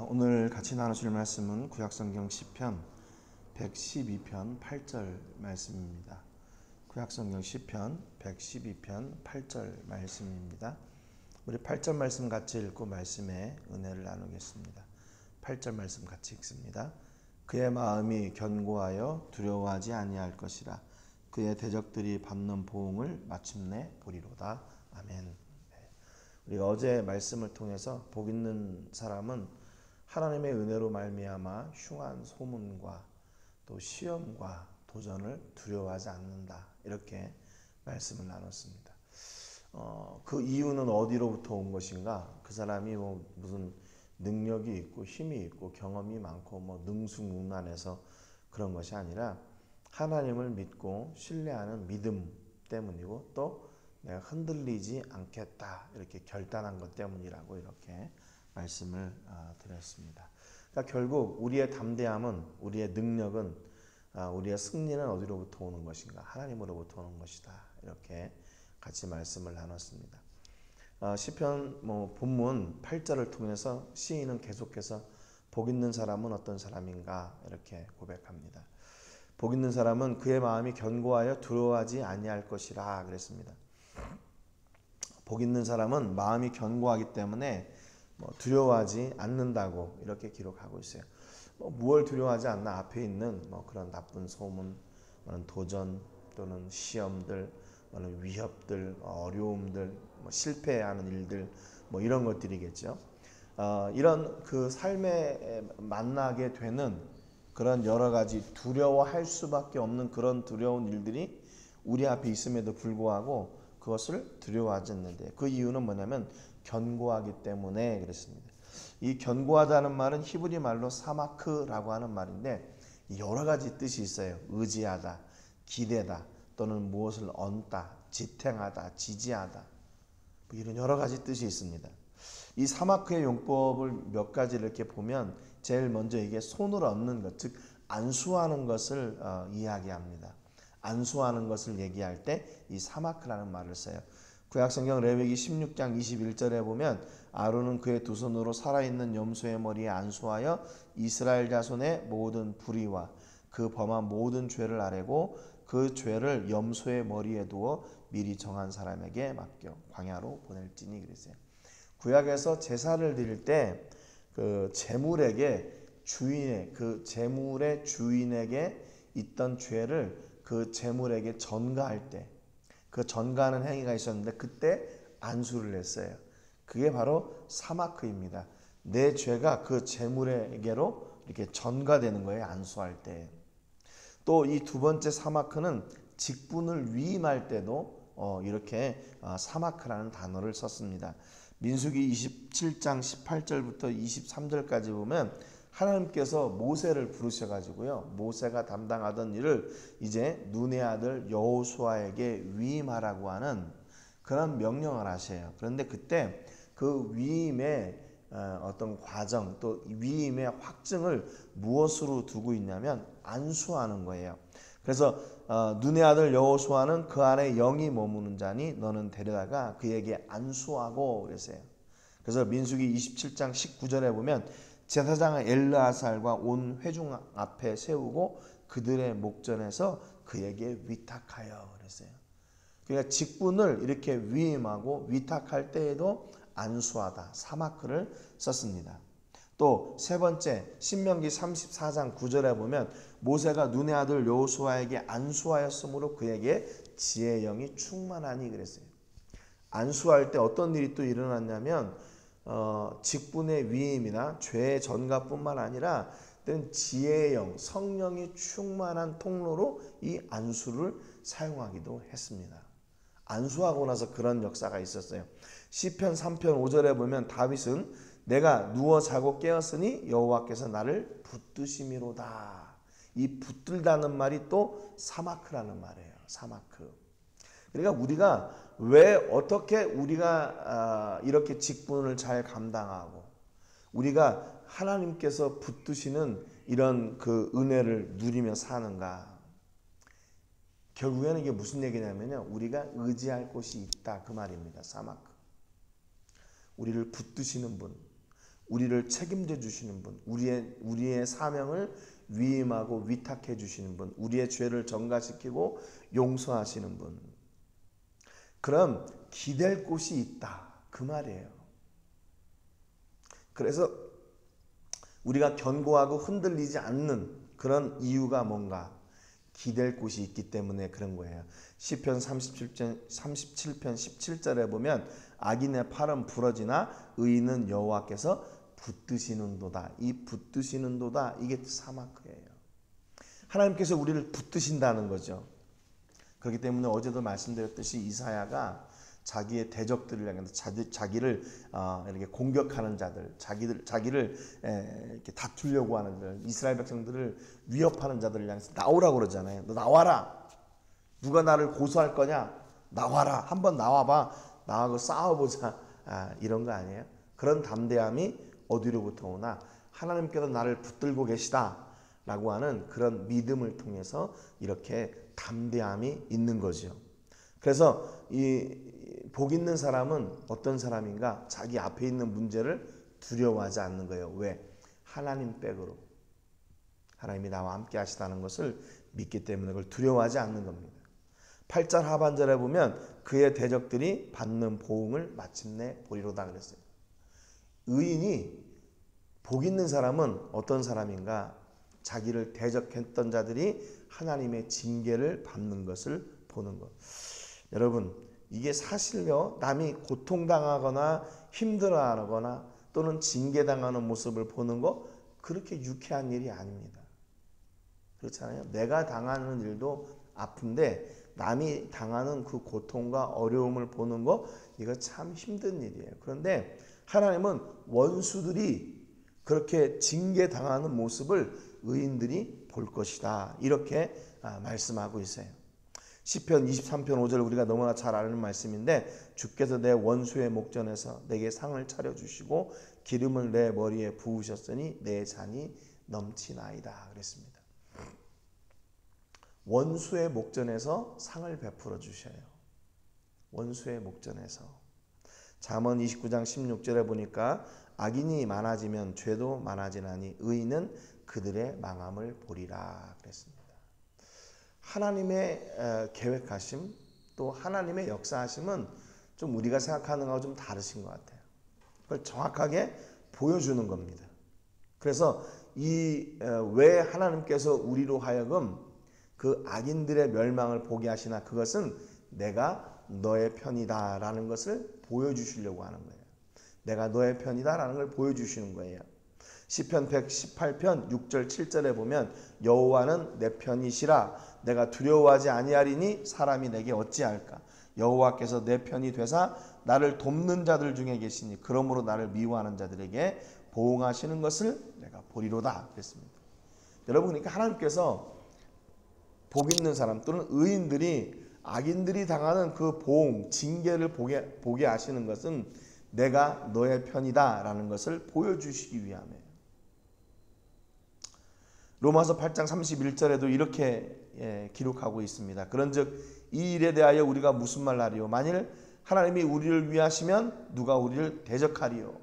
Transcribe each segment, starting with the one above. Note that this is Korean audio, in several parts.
오늘 같이 나누실 말씀은 구약성경 시편 112편 8절 말씀입니다. 구약성경 시편 112편 8절 말씀입니다. 우리 8절 말씀 같이 읽고 말씀에 은혜를 나누겠습니다. 8절 말씀 같이 읽습니다. 그의 마음이 견고하여 두려워하지 아니할 것이라. 그의 대적들이 받는 보응을 마침내 보리로다. 아멘. 우리가 어제 말씀을 통해서 복 있는 사람은 하나님의 은혜로 말미암아 흉한 소문과 또 시험과 도전을 두려워하지 않는다, 이렇게 말씀을 나눴습니다. 그 이유는 어디로부터 온 것인가? 그 사람이 무슨 능력이 있고 힘이 있고 경험이 많고 능수능란해서 그런 것이 아니라 하나님을 믿고 신뢰하는 믿음 때문이고, 또 내가 흔들리지 않겠다 이렇게 결단한 것 때문이라고 이렇게 말씀을 드렸습니다. 그러니까 결국 우리의 담대함은, 우리의 능력은, 우리의 승리는 어디로부터 오는 것인가? 하나님으로부터 오는 것이다, 이렇게 같이 말씀을 나눴습니다. 시편 본문 8절을 통해서 시인은 계속해서 복 있는 사람은 어떤 사람인가 이렇게 고백합니다. 복 있는 사람은 그의 마음이 견고하여 두려워하지 아니할 것이라 그랬습니다. 복 있는 사람은 마음이 견고하기 때문에 두려워하지 않는다고 이렇게 기록하고 있어요. 무엇을 두려워하지 않나? 앞에 있는 그런 나쁜 소문, 도전 또는 시험들, 위협들, 어려움들, 실패하는 일들, 이런 것들이겠죠. 이런 그 삶에 만나게 되는 그런 여러 가지 두려워할 수밖에 없는 그런 두려운 일들이 우리 앞에 있음에도 불구하고 그것을 두려워하지 않는데, 그 이유는 뭐냐면 견고하기 때문에 그랬습니다. 이 견고하다는 말은 히브리 말로 사마크라고 하는 말인데 여러 가지 뜻이 있어요. 의지하다, 기대다, 또는 무엇을 얹다, 지탱하다, 지지하다, 이런 여러 가지 뜻이 있습니다. 이 사마크의 용법을 몇 가지를 이렇게 보면 제일 먼저 이게 손을 얹는 것, 즉 안수하는 것을 이야기합니다. 안수하는 것을 얘기할 때 이 사마크라는 말을 써요. 구약성경 레위기 16장 21절에 보면 아론은 그의 두 손으로 살아있는 염소의 머리에 안수하여 이스라엘 자손의 모든 불의와 그 범한 모든 죄를 아뢰고 그 죄를 염소의 머리에 두어 미리 정한 사람에게 맡겨 광야로 보낼지니 그랬어요. 구약에서 제사를 드릴 때 그 제물에게 그 제물의 주인에게 있던 죄를 그 제물에게 전가할 때, 그 전가하는 행위가 있었는데 그때 안수를 했어요. 그게 바로 사마크입니다. 내 죄가 그 제물에게로 이렇게 전가되는 거예요, 안수할 때. 또 이 두 번째 사마크는 직분을 위임할 때도 이렇게 사마크라는 단어를 썼습니다. 민수기 27장 18절부터 23절까지 보면 하나님께서 모세를 부르셔가지고요, 모세가 담당하던 일을 이제 눈의 아들 여호수아에게 위임하라고 하는 그런 명령을 하셔요. 그런데 그때 그 위임의 어떤 과정, 또 위임의 확증을 무엇으로 두고 있냐면 안수하는 거예요. 그래서 눈의 아들 여호수아는 그 안에 영이 머무는 자니 너는 데려다가 그에게 안수하고 그랬어요. 그래서 민수기 27장 19절에 보면 제사장 엘르아살과 온 회중 앞에 세우고 그들의 목전에서 그에게 위탁하여 그랬어요. 그러니까 직분을 이렇게 위임하고 위탁할 때에도 안수하다, 사마크를 썼습니다. 또 세 번째, 신명기 34장 9절에 보면 모세가 눈의 아들 여호수아에게 안수하였으므로 그에게 지혜의 영이 충만하니 그랬어요. 안수할 때 어떤 일이 또 일어났냐면 직분의 위임이나 죄의 전가뿐만 아니라 지혜의 영, 성령이 충만한 통로로 이 안수를 사용하기도 했습니다. 안수하고 나서 그런 역사가 있었어요. 시편 3편 5절에 보면 다윗은 내가 누워 자고 깨었으니 여호와께서 나를 붙드심이로다. 이 붙들다는 말이 또 사마크라는 말이에요. 사마크. 그러니까 우리가 어떻게 우리가 이렇게 직분을 잘 감당하고 우리가 하나님께서 붙드시는 이런 그 은혜를 누리며 사는가? 결국에는 이게 무슨 얘기냐면요, 우리가 의지할 곳이 있다, 그 말입니다. 사마크. 우리를 붙드시는 분, 우리를 책임져 주시는 분, 우리의 사명을 위임하고 위탁해 주시는 분, 우리의 죄를 전가시키고 용서하시는 분. 그럼 기댈 곳이 있다, 그 말이에요. 그래서 우리가 견고하고 흔들리지 않는 그런 이유가 뭔가? 기댈 곳이 있기 때문에 그런 거예요. 시편 37편 17절에 보면 악인의 팔은 부러지나 의인은 여호와께서 붙드시는도다. 이 붙드시는도다, 이게 사마크예요. 하나님께서 우리를 붙드신다는 거죠. 그렇기 때문에 어제도 말씀드렸듯이 이사야가 자기의 대적들을 향해서 자기를 이렇게 공격하는 자들, 자기를 이렇게 다투려고 하는 자들, 이스라엘 백성들을 위협하는 자들을 향해서 나오라고 그러잖아요. 너 나와라. 누가 나를 고소할 거냐? 나와라. 한번 나와봐. 나하고 싸워보자. 이런 거 아니에요? 그런 담대함이 어디로부터 오나? 하나님께서 나를 붙들고 계시다라고 하는 그런 믿음을 통해서 이렇게 담대함이 있는 거죠. 그래서 이 복 있는 사람은 어떤 사람인가? 자기 앞에 있는 문제를 두려워하지 않는 거예요. 왜? 하나님 백으로. 하나님이 나와 함께 하시다는 것을 믿기 때문에 그걸 두려워하지 않는 겁니다. 8절 하반절에 보면 그의 대적들이 받는 보응을 마침내 보리로다 그랬어요. 의인이, 복 있는 사람은 어떤 사람인가? 자기를 대적했던 자들이 하나님의 징계를 받는 것을 보는 것. 여러분, 이게 사실요, 남이 고통당하거나 힘들어하거나 또는 징계당하는 모습을 보는 거 그렇게 유쾌한 일이 아닙니다. 그렇잖아요. 내가 당하는 일도 아픈데 남이 당하는 그 고통과 어려움을 보는 거, 이거 참 힘든 일이에요. 그런데 하나님은 원수들이 그렇게 징계당하는 모습을 의인들이 볼 것이다, 이렇게 말씀하고 있어요. 시편 23편 5절 우리가 너무나 잘 아는 말씀인데, 주께서 내 원수의 목전에서 내게 상을 차려주시고 기름을 내 머리에 부으셨으니 내 잔이 넘치나이다 그랬습니다. 원수의 목전에서 상을 베풀어 주셔요. 원수의 목전에서. 잠언 29장 16절에 보니까 악인이 많아지면 죄도 많아지나니 의인은 그들의 망함을 보리라 그랬습니다. 하나님의 계획하심, 또 하나님의 역사하심은 좀 우리가 생각하는 것하고 좀 다르신 것 같아요. 그걸 정확하게 보여주는 겁니다. 그래서 왜 하나님께서 우리로 하여금 그 악인들의 멸망을 보게 하시나? 그것은 내가 너의 편이다 라는 것을 보여주시려고 하는 거예요. 내가 너의 편이다 라는 걸 보여주시는 거예요. 시편 118편 6절 7절에 보면 여호와는 내 편이시라 내가 두려워하지 아니하리니 사람이 내게 어찌할까? 여호와께서 내 편이 되사 나를 돕는 자들 중에 계시니 그러므로 나를 미워하는 자들에게 보응하시는 것을 내가 보리로다 그랬습니다. 여러분, 그러니까 하나님께서 복 있는 사람 또는 의인들이 악인들이 당하는 그 보응, 징계를 보게 하시는 것은 내가 너의 편이다 라는 것을 보여주시기 위함이에요. 로마서 8장 31절에도 이렇게 기록하고 있습니다. 그런즉 이 일에 대하여 우리가 무슨 말 하리요? 만일 하나님이 우리를 위하시면 누가 우리를 대적하리요?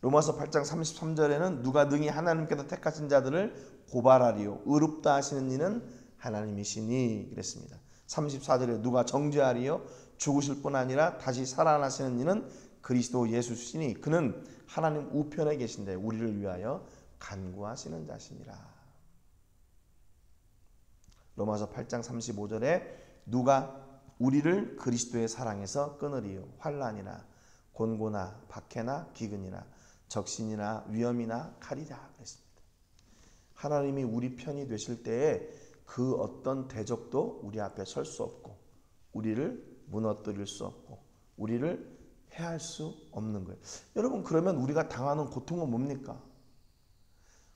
로마서 8장 33절에는 누가 능히 하나님께서 택하신 자들을 고발하리요? 의롭다 하시는 이는 하나님이시니 그랬습니다. 34절에 누가 정죄하리요? 죽으실 뿐 아니라 다시 살아나시는 이는 그리스도 예수시니 그는 하나님 우편에 계신데 우리를 위하여 간구하시는 자시니라. 로마서 8장 35절에 누가 우리를 그리스도의 사랑에서 끊으리요? 환난이나 곤고나 박해나 기근이나 적신이나 위험이나 칼이라 그랬습니다. 하나님이 우리 편이 되실 때에 그 어떤 대적도 우리 앞에 설 수 없고 우리를 무너뜨릴 수 없고 우리를 해할 수 없는 거예요. 여러분, 그러면 우리가 당하는 고통은 뭡니까?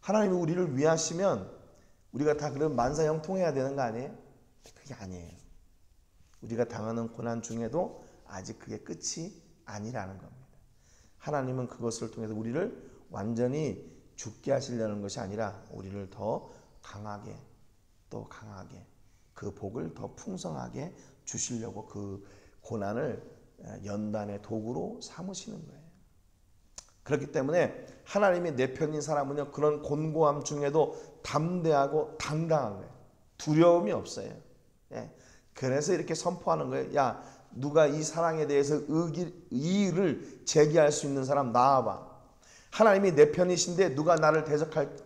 하나님이 우리를 위하시면 우리가 다 그런 만사형통해야 되는 거 아니에요? 그게 아니에요. 우리가 당하는 고난 중에도 아직 그게 끝이 아니라는 겁니다. 하나님은 그것을 통해서 우리를 완전히 죽게 하시려는 것이 아니라 우리를 더 강하게 또 강하게 그 복을 더 풍성하게 주시려고 그 고난을 연단의 도구로 삼으시는 거예요. 그렇기 때문에 하나님이 내 편인 사람은요, 그런 곤고함 중에도 담대하고 당당한 거예요. 두려움이 없어요. 예. 그래서 이렇게 선포하는 거예요. 야, 누가 이 사랑에 대해서 이의를 제기할 수 있는 사람 나와봐. 하나님이 내 편이신데 누가 나를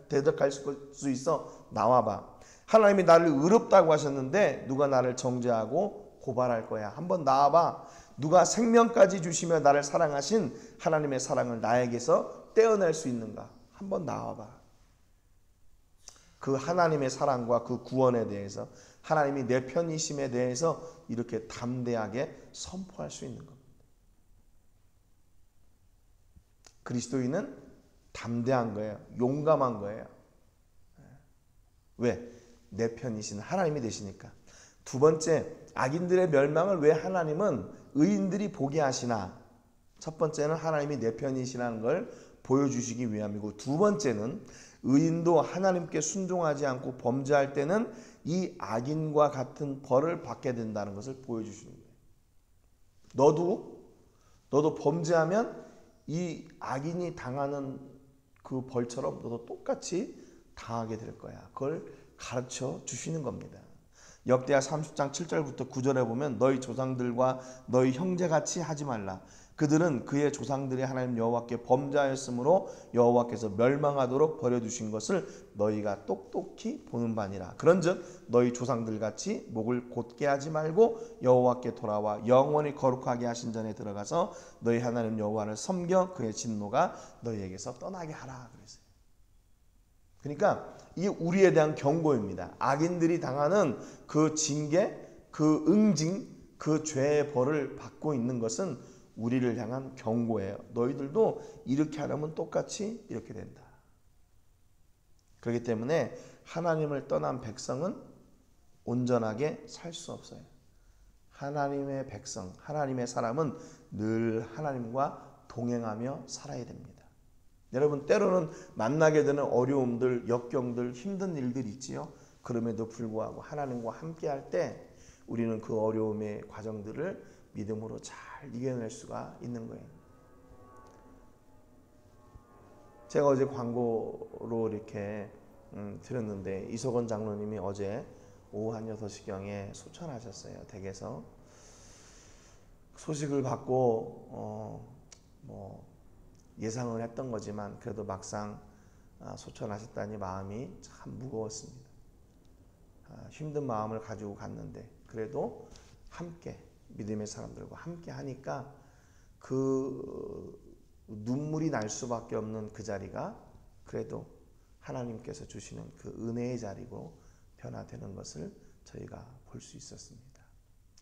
대적할 수 있어? 나와봐. 하나님이 나를 의롭다고 하셨는데 누가 나를 정죄하고 고발할 거야? 한번 나와봐. 누가 생명까지 주시며 나를 사랑하신 하나님의 사랑을 나에게서 떼어낼 수 있는가? 한번 나와봐. 그 하나님의 사랑과 그 구원에 대해서, 하나님이 내 편이심에 대해서 이렇게 담대하게 선포할 수 있는 겁니다. 그리스도인은 담대한 거예요. 용감한 거예요. 왜? 내 편이신 하나님이 되시니까. 두 번째, 악인들의 멸망을 왜 하나님은 의인들이 보게 하시나? 첫 번째는 하나님이 내 편이시라는 걸 보여주시기 위함이고, 두 번째는 의인도 하나님께 순종하지 않고 범죄할 때는 이 악인과 같은 벌을 받게 된다는 것을 보여주시는 거예요. 너도 범죄하면 이 악인이 당하는 그 벌처럼 너도 똑같이 당하게 될 거야. 그걸 가르쳐 주시는 겁니다. 역대하 30장 7절부터 9절에 보면 너희 조상들과 너희 형제같이 하지 말라. 그들은 그의 조상들이 하나님 여호와께 범죄하였으므로 여호와께서 멸망하도록 버려두신 것을 너희가 똑똑히 보는 바니라. 그런즉 너희 조상들같이 목을 곧게 하지 말고 여호와께 돌아와 영원히 거룩하게 하신 전에 들어가서 너희 하나님 여호와를 섬겨 그의 진노가 너희에게서 떠나게 하라 그랬어요. 그러니까 이게 우리에 대한 경고입니다. 악인들이 당하는 그 징계, 그 응징, 그 죄의 벌을 받고 있는 것은 우리를 향한 경고예요. 너희들도 이렇게 하려면 똑같이 이렇게 된다. 그렇기 때문에 하나님을 떠난 백성은 온전하게 살 수 없어요. 하나님의 백성, 하나님의 사람은 늘 하나님과 동행하며 살아야 됩니다. 여러분, 때로는 만나게 되는 어려움들, 역경들, 힘든 일들이 있지요. 그럼에도 불구하고 하나님과 함께 할 때 우리는 그 어려움의 과정들을 믿음으로 잘 이겨낼 수가 있는 거예요. 제가 어제 광고로 이렇게 드렸는데, 이석원 장로님이 어제 오후 한 6시경에 소천하셨어요. 댁에서. 소식을 받고 예상을 했던 거지만 그래도 막상 소천하셨다니 마음이 참 무거웠습니다. 힘든 마음을 가지고 갔는데 그래도 함께 믿음의 사람들과 함께 하니까 그 눈물이 날 수밖에 없는 그 자리가 그래도 하나님께서 주시는 그 은혜의 자리고 변화되는 것을 저희가 볼 수 있었습니다.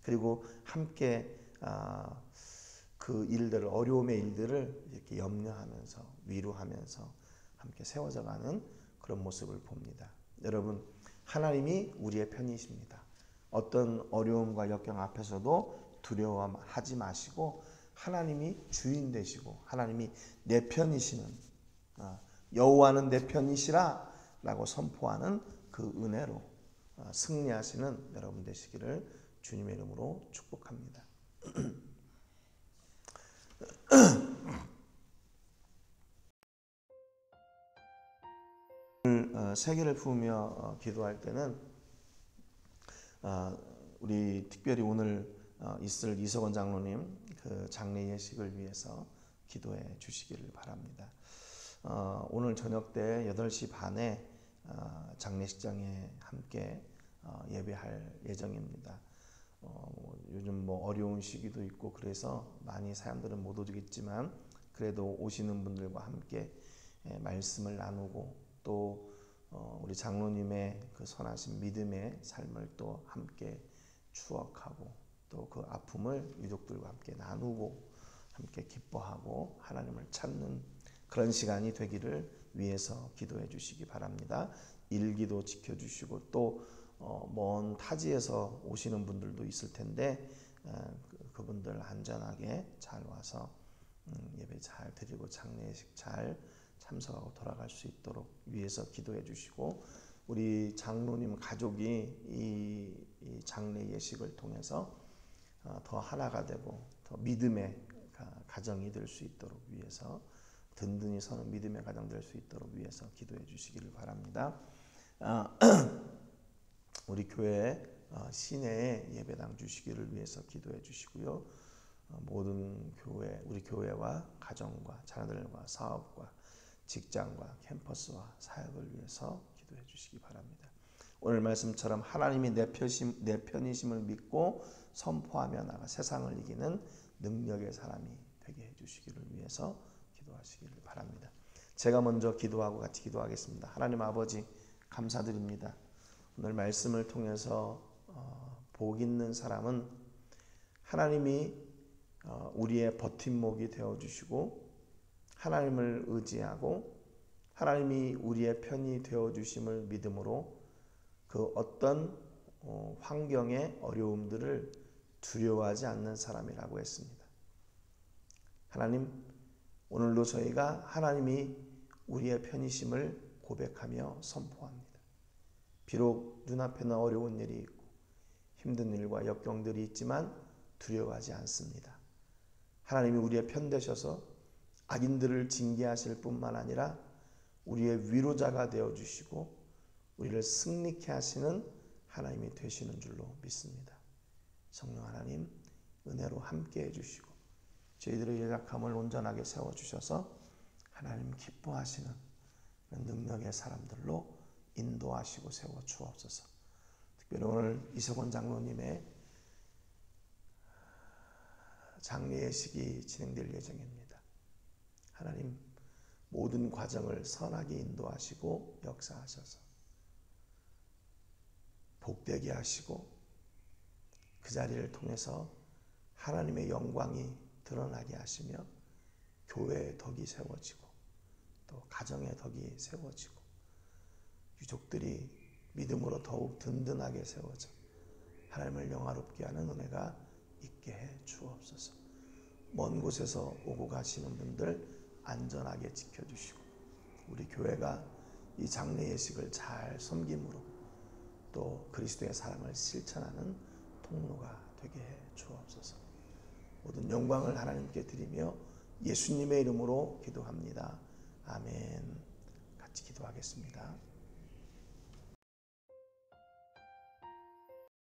그리고 함께 그 일들을, 어려움의 일들을 이렇게 염려하면서 위로하면서 함께 세워져가는 그런 모습을 봅니다. 여러분, 하나님이 우리의 편이십니다. 어떤 어려움과 역경 앞에서도 두려워하지 마시고 하나님이 주인 되시고 하나님이 내 편이시는, 여호와는 내 편이시라 라고 선포하는 그 은혜로 승리하시는 여러분 되시기를 주님의 이름으로 축복합니다. 세계를 품으며 기도할 때는 우리 특별히 오늘 있을 이석원 장로님 그 장례 예식을 위해서 기도해 주시기를 바랍니다. 오늘 저녁 때 8시 반에 장례식장에 함께 예배할 예정입니다. 요즘 어려운 시기도 있고 그래서 많이 사람들은 못 오겠지만 그래도 오시는 분들과 함께 말씀을 나누고 또 우리 장로님의 그 선하신 믿음의 삶을 또 함께 추억하고 또 그 아픔을 유족들과 함께 나누고 함께 기뻐하고 하나님을 찾는 그런 시간이 되기를 위해서 기도해 주시기 바랍니다. 일기도 지켜주시고 또 먼 타지에서 오시는 분들도 있을 텐데 그분들 안전하게 잘 와서 예배 잘 드리고 장례식 잘 참석하고 돌아갈 수 있도록 위해서 기도해 주시고, 우리 장로님 가족이 이 장례 예식을 통해서 더 하나가 되고 더 믿음의 가정이 될 수 있도록 위해서 든든히 서는 믿음의 가정 될 수 있도록 위해서 기도해 주시기를 바랍니다. 우리 교회 시내에 예배당 주시기를 위해서 기도해 주시고요. 모든 교회, 우리 교회와 가정과 자녀들과 사업과 직장과 캠퍼스와 사역을 위해서 기도해 주시기 바랍니다. 오늘 말씀처럼 하나님이 내 편이심을 믿고 선포하며 나가 세상을 이기는 능력의 사람이 되게 해주시기를 위해서 기도하시기를 바랍니다. 제가 먼저 기도하고 같이 기도하겠습니다. 하나님 아버지 감사드립니다. 오늘 말씀을 통해서 복 있는 사람은 하나님이 우리의 버팀목이 되어주시고 하나님을 의지하고 하나님이 우리의 편이 되어주심을 믿음으로 그 어떤 환경의 어려움들을 두려워하지 않는 사람이라고 했습니다. 하나님, 오늘도 저희가 하나님이 우리의 편이심을 고백하며 선포합니다. 비록 눈앞에는 어려운 일이 있고 힘든 일과 역경들이 있지만 두려워하지 않습니다. 하나님이 우리의 편 되셔서 악인들을 징계하실 뿐만 아니라 우리의 위로자가 되어주시고 우리를 승리케 하시는 하나님이 되시는 줄로 믿습니다. 성령 하나님 은혜로 함께 해주시고 저희들의 연약함을 온전하게 세워주셔서 하나님 기뻐하시는 능력의 사람들로 인도하시고 세워주옵소서. 특별히 오늘 이석원 장로님의 장례 예식이 진행될 예정입니다. 하나님 모든 과정을 선하게 인도하시고 역사하셔서 복되게 하시고 그 자리를 통해서 하나님의 영광이 드러나게 하시며 교회의 덕이 세워지고 또 가정의 덕이 세워지고 유족들이 믿음으로 더욱 든든하게 세워져 하나님을 영화롭게 하는 은혜가 있게 해 주옵소서. 먼 곳에서 오고 가시는 분들 안전하게 지켜주시고 우리 교회가 이 장례 예식을 잘 섬김으로 또 그리스도의 사랑을 실천하는 통로가 되게 해 주옵소서. 모든 영광을 하나님께 드리며 예수님의 이름으로 기도합니다. 아멘. 같이 기도하겠습니다.